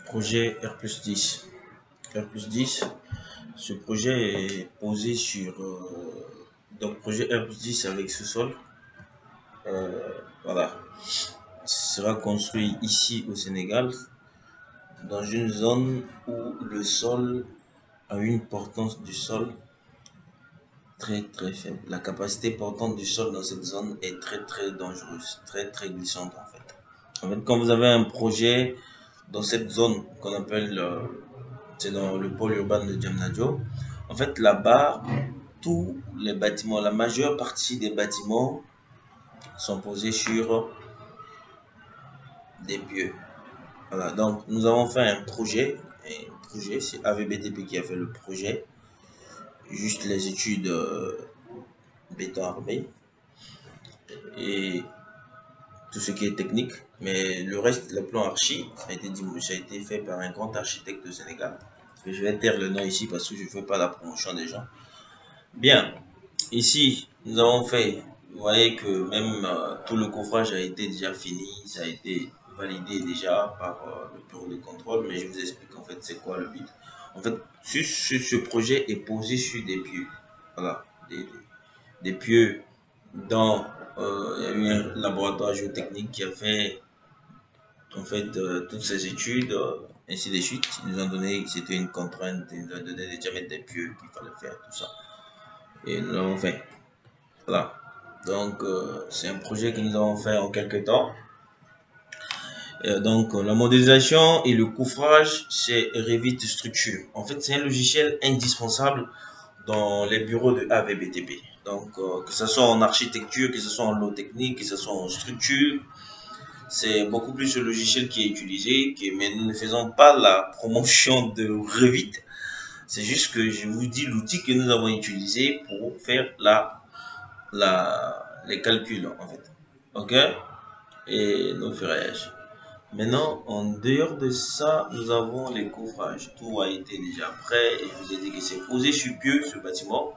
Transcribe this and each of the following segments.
Projet R+10. R+10, ce projet est posé sur donc projet R+10 avec sous-sol. Voilà, sera construit ici au Sénégal, dans une zone où le sol a une portance du sol très faible. La capacité portante du sol dans cette zone est très dangereuse, très glissante en fait. En fait, quand vous avez un projet dans cette zone qu'on appelle, c'est dans le pôle urbain de Diamniadio, en fait là-bas, tous les bâtiments, la majeure partie des bâtiments sont posés sur des pieux. Voilà, donc nous avons fait un projet, c'est AVBTP qui a fait le projet, juste les études béton armé et tout ce qui est technique, mais le reste, le plan archi, ça a été fait par un grand architecte du Sénégal. Je vais taire le nom ici parce que je ne fais pas la promotion des gens. Bien, ici, nous avons fait, vous voyez que même tout le coffrage a été déjà fini, ça a été validé déjà par le bureau de contrôle, mais je vous explique en fait c'est quoi le but. En fait, ce projet est posé sur des pieux. Voilà, des pieux dans il y a eu un laboratoire géotechnique qui a fait en fait toutes ces études, ainsi de suite. Ils nous ont donné, c'était une contrainte, ils nous ont donné les diamètres des pieux qu'il fallait faire, tout ça. Et nous l'avons fait. Voilà. Donc, c'est un projet que nous avons fait en quelques temps. Donc, la modélisation et le couvrage, c'est Revit Structure. En fait, c'est un logiciel indispensable dans les bureaux de AVBTP. Donc, que ce soit en architecture, que ce soit en lot technique, que ce soit en structure, c'est beaucoup plus ce logiciel qui est utilisé, mais nous ne faisons pas la promotion de Revit. C'est juste que je vous dis l'outil que nous avons utilisé pour faire les calculs, en fait. OK? Et nos ferrailles. Maintenant, en dehors de ça, nous avons les couvrages. Tout a été déjà prêt et je vous ai dit que c'est posé sur pieux, ce bâtiment.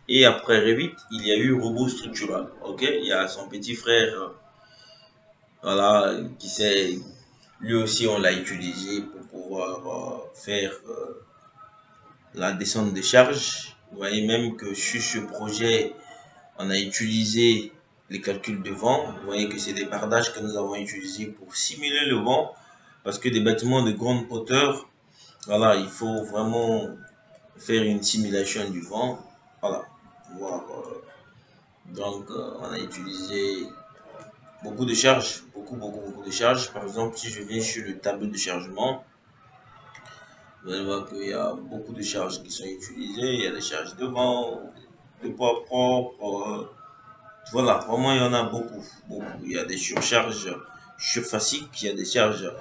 Et après Revit, il y a eu robot structural. OK? Il y a son petit frère, voilà, qui s'est, lui aussi, on l'a utilisé pour pouvoir faire la descente de charge. Vous voyez même que sur ce projet, on a utilisé les calculs de vent. Vous voyez que c'est des bardages que nous avons utilisés pour simuler le vent. Parce que des bâtiments de grande hauteur, voilà, il faut vraiment faire une simulation du vent. Voilà. Voir, donc, on a utilisé beaucoup de charges, beaucoup de charges. Par exemple, si je viens sur le tableau de chargement, vous allez voir qu'il y a beaucoup de charges qui sont utilisées. Il y a des charges de vent, de poids propre. Voilà, vraiment, il y en a beaucoup. Il y a des surcharges surfaciques, il y a des charges.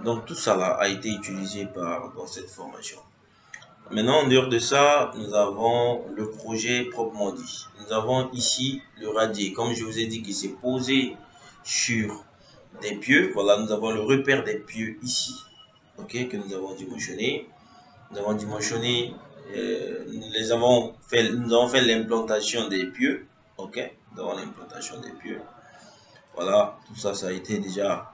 Donc, tout ça là a été utilisé dans cette formation. Maintenant, en dehors de ça, nous avons le projet proprement dit. Nous avons ici le radier. Comme je vous ai dit, qu'il s'est posé sur des pieux. Voilà, nous avons le repère des pieux ici, ok, que nous avons dimensionné. Nous avons dimensionné, nous avons fait l'implantation des pieux, ok. Nous avons l'implantation des pieux. Voilà, tout ça, ça a été déjà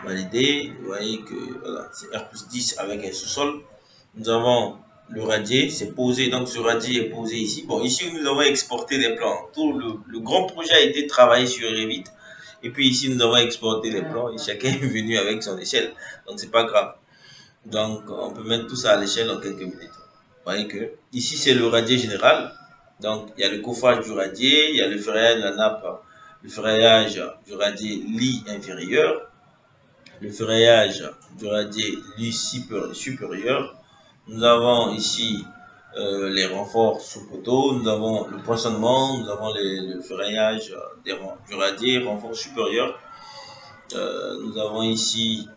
validé. Vous voyez que voilà, c'est R+10 avec un sous-sol. Nous avons le radier, c'est posé, donc ce radier est posé ici. Bon, ici, nous avons exporté des plans. Tout le grand projet a été travaillé sur Revit. Et puis ici, nous avons exporté les plans et chacun est venu avec son échelle. Donc, c'est pas grave. Donc, on peut mettre tout ça à l'échelle en quelques minutes. Vous voyez que ici, c'est le radier général. Donc, il y a le coffrage du radier, il y a le ferraillage de la nappe, le ferraillage du radier lit inférieur, le ferraillage du radier lit supérieur. Nous avons ici les renforts sous poteau, nous avons le poinçonnement, nous avons le ferraillage du radier, renfort supérieur. Nous avons ici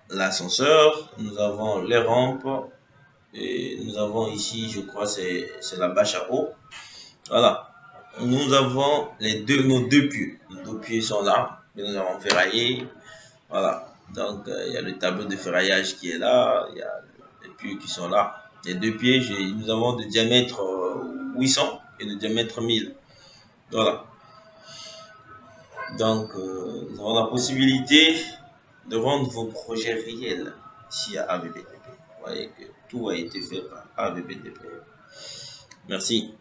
l'ascenseur, nous avons les rampes, et nous avons ici, je crois, c'est la bâche à eau. Voilà. Nous avons nos deux pieux. Nos deux pieux sont là, que nous avons ferraillé. Voilà. Donc, il y a le tableau de ferraillage qui est là, il y a les pieux qui sont là. Les deux pieds, nous avons de diamètre 800 et de diamètre 1000. Voilà. Donc, nous avons la possibilité de rendre vos projets réels chez AVBTP. Vous voyez que tout a été fait par AVBTP. Merci.